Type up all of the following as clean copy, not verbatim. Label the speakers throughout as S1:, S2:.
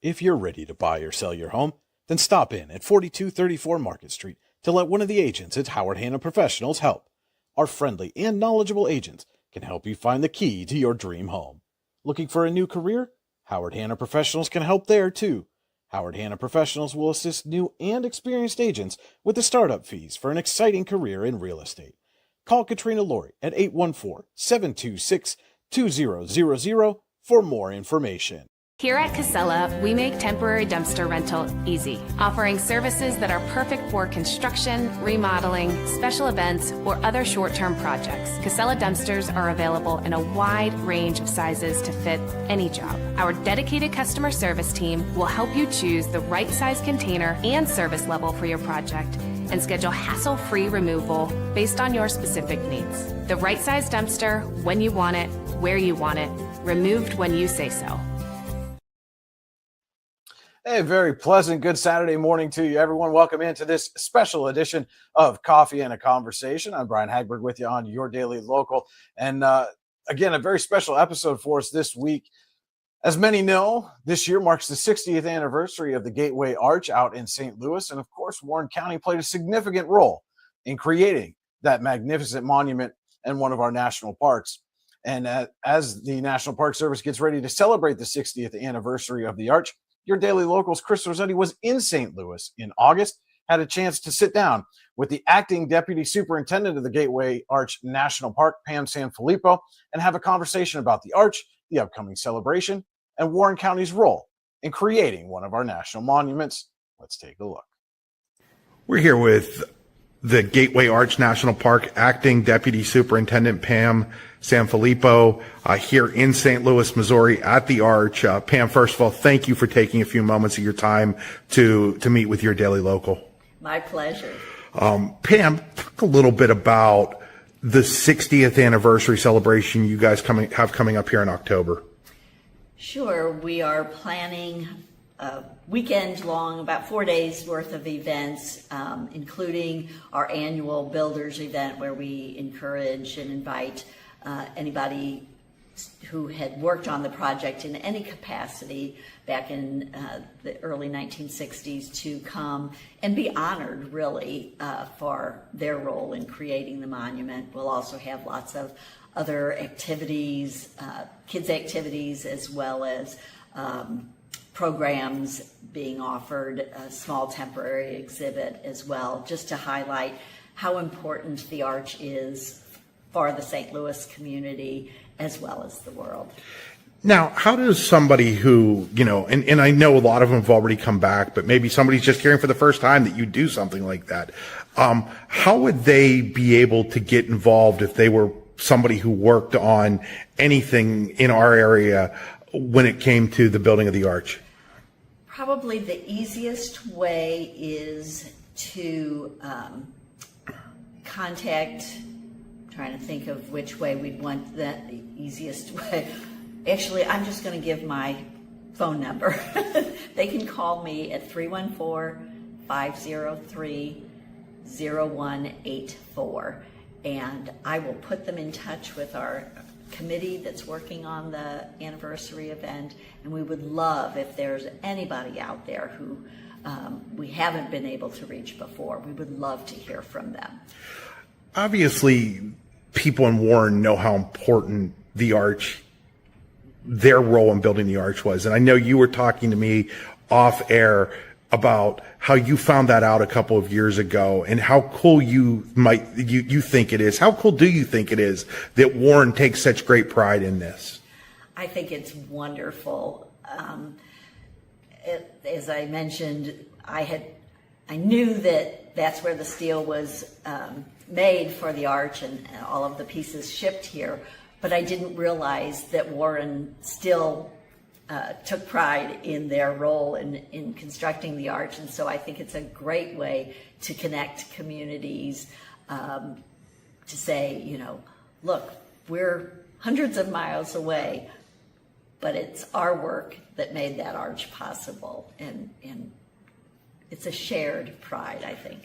S1: If you're ready to buy or sell your home, then stop in at 4234 Market Street to let one of the agents at Howard Hanna Professionals help. Our friendly and knowledgeable agents can help you find the key to your dream home. Looking for a new career? Howard Hanna Professionals can help there too. Howard Hanna Professionals will assist new and experienced agents with the startup fees for an exciting career in real estate. Call Katrina Laurie at 814-726-2000 for more information.
S2: Here at Casella, we make temporary dumpster rental easy, offering services that are perfect for construction, remodeling, special events, or other short-term projects. Casella dumpsters are available in a wide range of sizes to fit any job. Our dedicated customer service team will help you choose the right size container and service level for your project and schedule hassle-free removal based on your specific needs. The right size dumpster, when you want it, where you want it, removed when you say so.
S1: A very pleasant, good Saturday morning to you, everyone. Welcome into this special edition of Coffee and a Conversation. I'm Brian Hagberg with you on your Daily Local. And again, a very special episode for us this week. As many know, this year marks the 60th anniversary of the Gateway Arch out in St. Louis. And of course, Warren County played a significant role in creating that magnificent monument in one of our national parks. And as the National Park Service gets ready to celebrate the 60th anniversary of the Arch, your Daily Local's Chris Rossetti was in St. Louis in August, had a chance to sit down with the acting deputy superintendent of the Gateway Arch National Park, Pam Sanfilippo, and have a conversation about the Arch, the upcoming celebration, and Warren County's role in creating one of our national monuments. Let's take a look.
S3: We're here with the Gateway Arch National Park acting deputy superintendent, Pam Sanfilippo, here in St. Louis, Missouri at the Arch. Pam, first of all, thank you for taking a few moments of your time to meet with your Daily Local.
S4: My pleasure.
S3: Pam, talk a little bit about the 60th anniversary celebration you guys have coming up here in October.
S4: Sure. We are planning a weekend long, about 4 days worth of events, including our annual Builders event where we encourage and invite anybody who had worked on the project in any capacity back in the early 1960s to come and be honored, really, for their role in creating the monument. We'll also have lots of other activities, kids' activities, as well as programs being offered, a small temporary exhibit as well, just to highlight how important the Arch is for the St. Louis community as well as the world.
S3: Now, how does somebody who, and I know a lot of them have already come back, but maybe somebody's just hearing for the first time that you do something like that. How would they be able to get involved if they were somebody who worked on anything in our area when it came to the building of the Arch?
S4: Probably the easiest way is to contact, trying to think of which way we'd want that, the easiest way. Actually, I'm just going to give my phone number. They can call me at 314-503-0184, and I will put them in touch with our committee that's working on the anniversary event, and we would love if there's anybody out there who we haven't been able to reach before. We would love to hear from them.
S3: Obviously, people in Warren know how important the Arch, their role in building the Arch was. And I know you were talking to me off air about how you found that out a couple of years ago and how cool you think it is. How cool do you think it is that Warren takes such great pride in this?
S4: I think it's wonderful. As I mentioned, I knew that that's where the steel was made for the Arch and all of the pieces shipped here, but I didn't realize that Warren still took pride in their role in constructing the Arch. And so I think it's a great way to connect communities, to say, look, we're hundreds of miles away, but it's our work that made that Arch possible. And it's a shared pride, I think.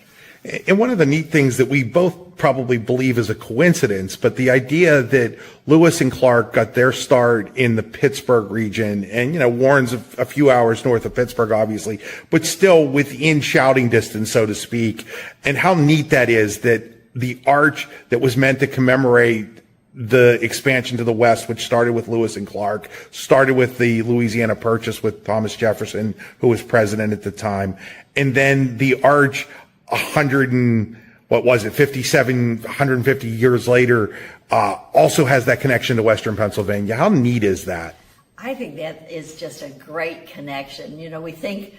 S3: And one of the neat things that we both probably believe is a coincidence, but the idea that Lewis and Clark got their start in the Pittsburgh region, and, Warren's a few hours north of Pittsburgh, obviously, but still within shouting distance, so to speak, and how neat that is that the arch that was meant to commemorate the expansion to the west, which started with Lewis and Clark, started with the Louisiana Purchase with Thomas Jefferson, who was president at the time, and then the arch 150 years later, also has that connection to Western Pennsylvania. How neat is that?
S4: I think that is just a great connection. We think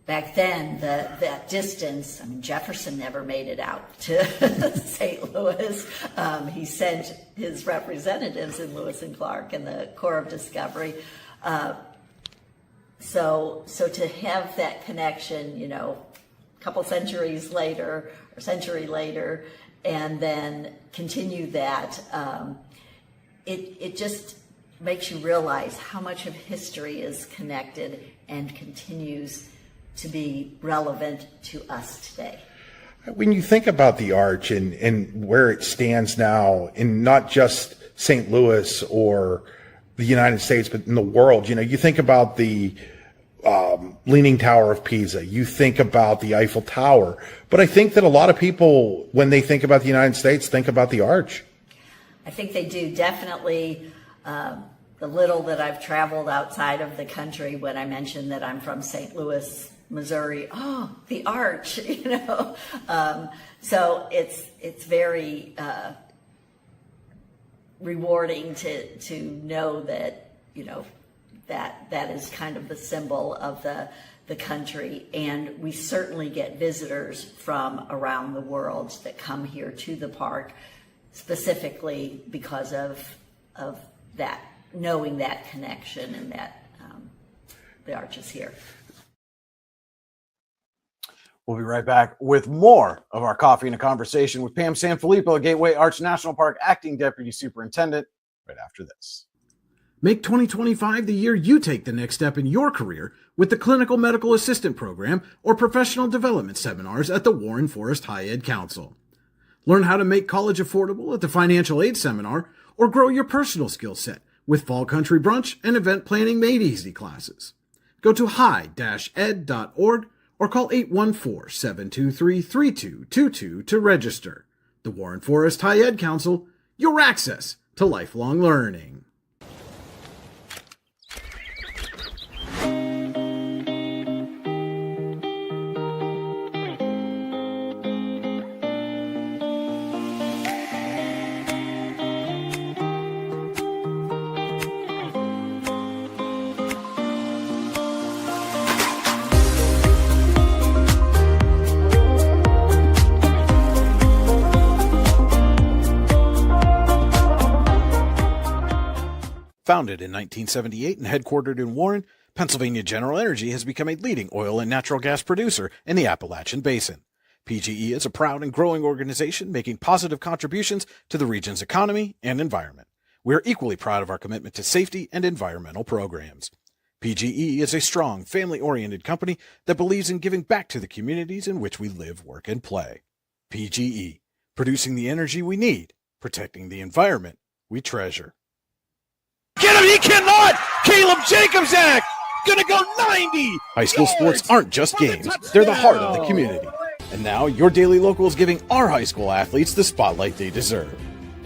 S4: back then that distance, Jefferson never made it out to St. Louis. He sent his representatives in Lewis and Clark and the Corps of Discovery. So to have that connection, couple centuries later or century later, and then continue that, it just makes you realize how much of history is connected and continues to be relevant to us today.
S3: When you think about the arch and where it stands now in not just St. Louis or the United States, but in the world, you think about the Leaning Tower of Pisa, you think about the Eiffel Tower, but I think that a lot of people, when they think about the United States, think about the arch.
S4: I think they do. Definitely, the little that I've traveled outside of the country, when I mentioned that I'm from St. Louis, Missouri, oh, the arch, so it's very rewarding to know that, that is kind of the symbol of the country. And we certainly get visitors from around the world that come here to the park specifically because of that, knowing that connection and that the arch is here.
S1: We'll be right back with more of our Coffee and a Conversation with Pam Sanfilippo, Gateway Arch National Park Acting Deputy Superintendent, right after this.
S5: Make 2025 the year you take the next step in your career with the Clinical Medical Assistant Program or Professional Development Seminars at the Warren Forest High Ed Council. Learn how to make college affordable at the Financial Aid Seminar or grow your personal skill set with Fall Country Brunch and Event Planning Made Easy classes. Go to high-ed.org or call 814-723-3222 to register. The Warren Forest High Ed Council, your access to lifelong learning. Founded in 1978 and headquartered in Warren, Pennsylvania General Energy has become a leading oil and natural gas producer in the Appalachian Basin. PGE is a proud and growing organization making positive contributions to the region's economy and environment. We are equally proud of our commitment to safety and environmental programs. PGE is a strong, family-oriented company that believes in giving back to the communities in which we live, work, and play. PGE, producing the energy we need, protecting the environment we treasure.
S6: Get him! He cannot! Caleb Jacobzak gonna go 90!
S5: High school sports aren't just games. They're the heart of the community. And now, your Daily Local is giving our high school athletes the spotlight they deserve.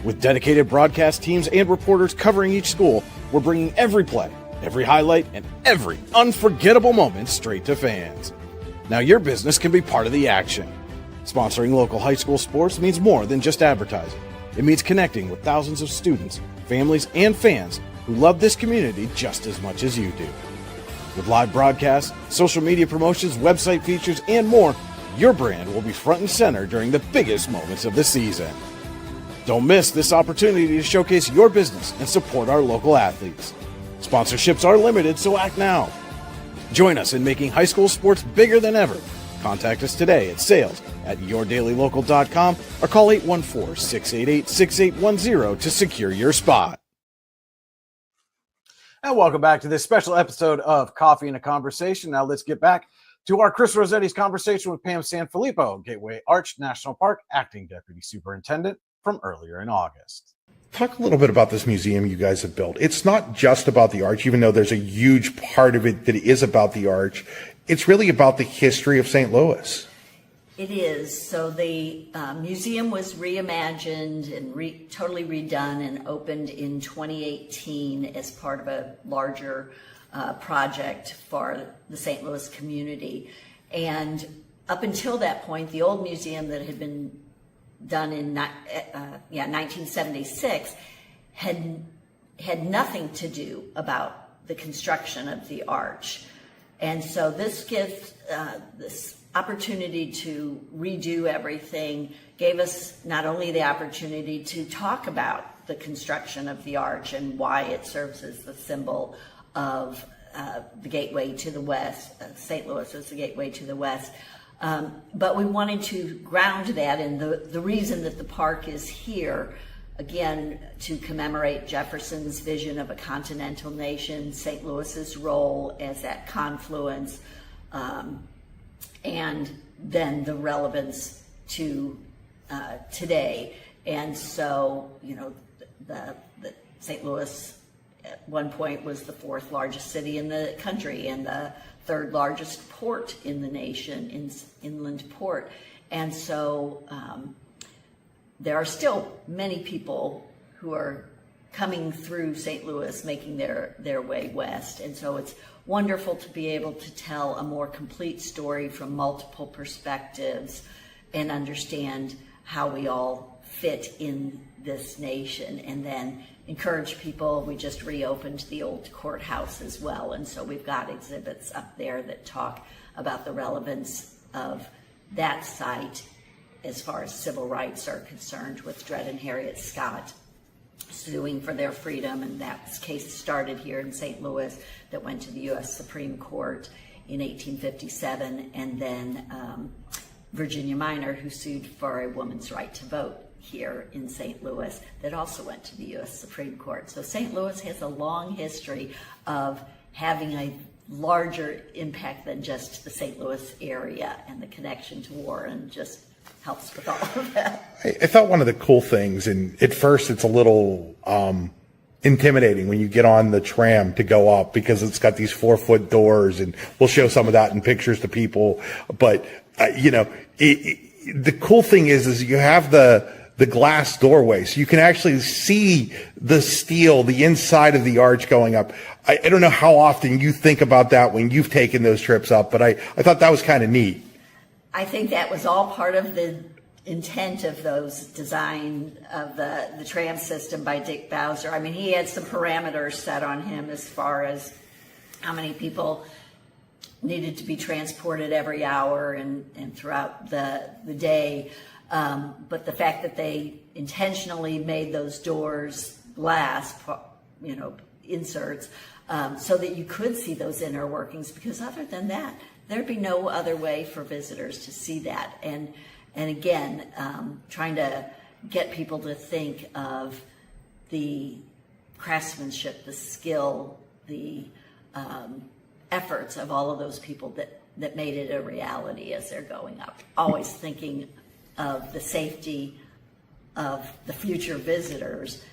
S5: With dedicated broadcast teams and reporters covering each school, we're bringing every play, every highlight, and every unforgettable moment straight to fans. Now your business can be part of the action. Sponsoring local high school sports means more than just advertising. It means connecting with thousands of students, families, and fans who love this community just as much as you do. With live broadcasts, social media promotions, website features, and more, your brand will be front and center during the biggest moments of the season. Don't miss this opportunity to showcase your business and support our local athletes. Sponsorships are limited, so act now. Join us in making high school sports bigger than ever. Contact us today at sales@yourdailylocal.com or call 814-688-6810 to secure your spot.
S1: And welcome back to this special episode of Coffee and a Conversation. Now let's get back to our Chris Rossetti's conversation with Pam Sanfilippo, Gateway Arch National Park Acting Deputy Superintendent from earlier in August.
S3: Talk a little bit about this museum you guys have built. It's not just about the arch, even though there's a huge part of it that is about the arch. It's really about the history of St. Louis.
S4: It is. So the museum was reimagined and totally redone and opened in 2018 as part of a larger project for the St. Louis community. And up until that point, the old museum that had been done in 1976 had nothing to do about the construction of the arch. And so this gives this opportunity to redo everything, gave us not only the opportunity to talk about the construction of the arch and why it serves as the symbol of the gateway to the west, St. Louis is the gateway to the west, but we wanted to ground that in the reason that the park is here, again, to commemorate Jefferson's vision of a continental nation, St. Louis's role as that confluence, and then the relevance to today. And so, you know, the St. Louis at one point was the 4th largest city in the country and the 3rd largest port in the nation, inland port. And so there are still many people who are coming through St. Louis, making their way west. And so it's wonderful to be able to tell a more complete story from multiple perspectives and understand how we all fit in this nation, and then encourage people. We just reopened the old courthouse as well, and so we've got exhibits up there that talk about the relevance of that site as far as civil rights are concerned, with Dred and Harriet Scott suing for their freedom, and that case started here in St. Louis that went to the U.S. Supreme Court in 1857, and then Virginia Minor, who sued for a woman's right to vote here in St. Louis, that also went to the U.S. Supreme Court. So St. Louis has a long history of having a larger impact than just the St. Louis area, and the connection to Warren just helps with all of that.
S3: I thought one of the cool things, and at first it's a little intimidating when you get on the tram to go up, because it's got these 4-foot doors, and we'll show some of that in pictures to people. But the cool thing is you have the glass doorway, so you can actually see the steel, the inside of the arch going up. I don't know how often you think about that when you've taken those trips up, but I thought that was kind of neat.
S4: I think that was all part of the intent of those design of the tram system by Dick Bowser. I mean, he had some parameters set on him as far as how many people needed to be transported every hour and throughout the day. But the fact that they intentionally made those doors glass, inserts, so that you could see those inner workings, because other than that, there'd be no other way for visitors to see that. And again, trying to get people to think of the craftsmanship, the skill, the efforts of all of those people that made it a reality as they're going up. Always thinking of the safety of the future visitors.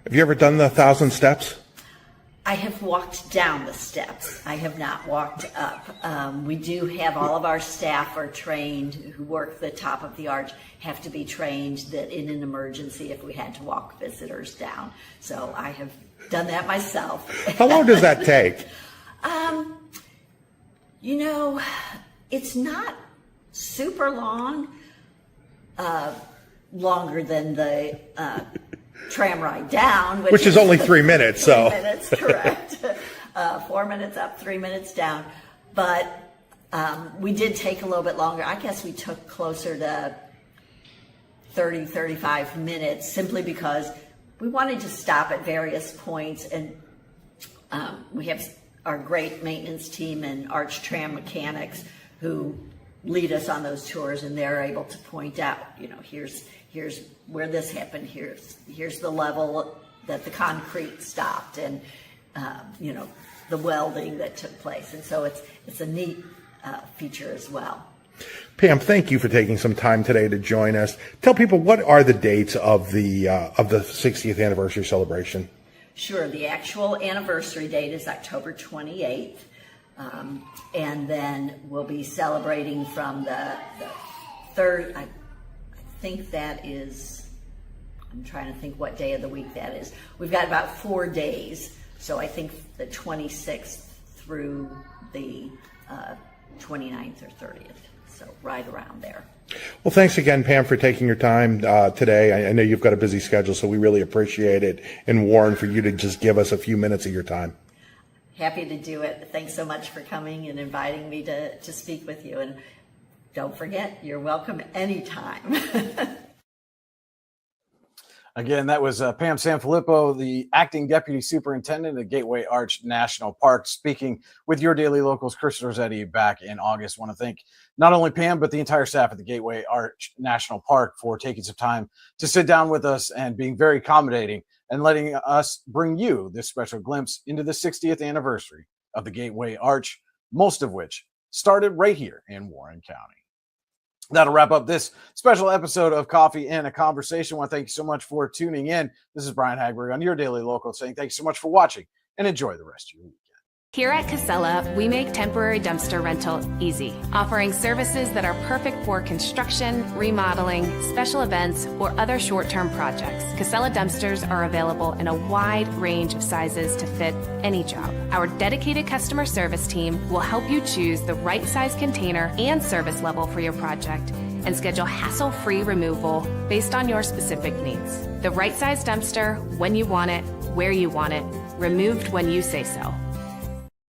S3: Have you ever done the 1,000 steps?
S4: I have walked down the steps. I have not walked up. We do have all of our staff are trained, who work the top of the arch, have to be trained that in an emergency if we had to walk visitors down. So I have done that myself.
S3: How long does that take?
S4: It's not super long, longer than the tram ride down, which
S3: is only 3 minutes.
S4: 3 minutes, correct. 4 minutes up, 3 minutes down. But we did take a little bit longer. I guess we took closer to 30, 35 minutes, simply because we wanted to stop at various points, and we have our great maintenance team and arch tram mechanics who lead us on those tours, and they're able to point out, here's where this happened, here's the level that the concrete stopped, and the welding that took place. And so it's a neat feature as well.
S3: Pam, thank you for taking some time today to join us. Tell people, what are the dates of the 60th anniversary celebration?
S4: Sure. The actual anniversary date is October 28th. And then we'll be celebrating from the third, I think that is, I'm trying to think what day of the week that is. We've got about 4 days. So I think the 26th through the 29th or 30th. So right around there.
S3: Well, thanks again, Pam, for taking your time today. I know you've got a busy schedule, so we really appreciate it. And Warren, for you to just give us a few minutes of your time.
S4: Happy to do it. Thanks so much for coming and inviting me to speak with you. And don't forget, you're welcome anytime.
S1: Again, that was Pam Sanfilippo, the acting deputy superintendent at Gateway Arch National Park, speaking with Your Daily Locals. Chris Rossetti back in August. I want to thank not only Pam, but the entire staff at the Gateway Arch National Park for taking some time to sit down with us and being very accommodating and letting us bring you this special glimpse into the 60th anniversary of the Gateway Arch, most of which started right here in Warren County. That'll wrap up this special episode of Coffee and a Conversation. I want to thank you so much for tuning in. This is Brian Hagberg on Your Daily Local saying thanks so much for watching and enjoy the rest of your weekend.
S2: Here at Casella, we make temporary dumpster rental easy, offering services that are perfect for construction, remodeling, special events, or other short-term projects. Casella dumpsters are available in a wide range of sizes to fit any job. Our dedicated customer service team will help you choose the right size container and service level for your project and schedule hassle-free removal based on your specific needs. The right size dumpster, when you want it, where you want it, removed when you say so.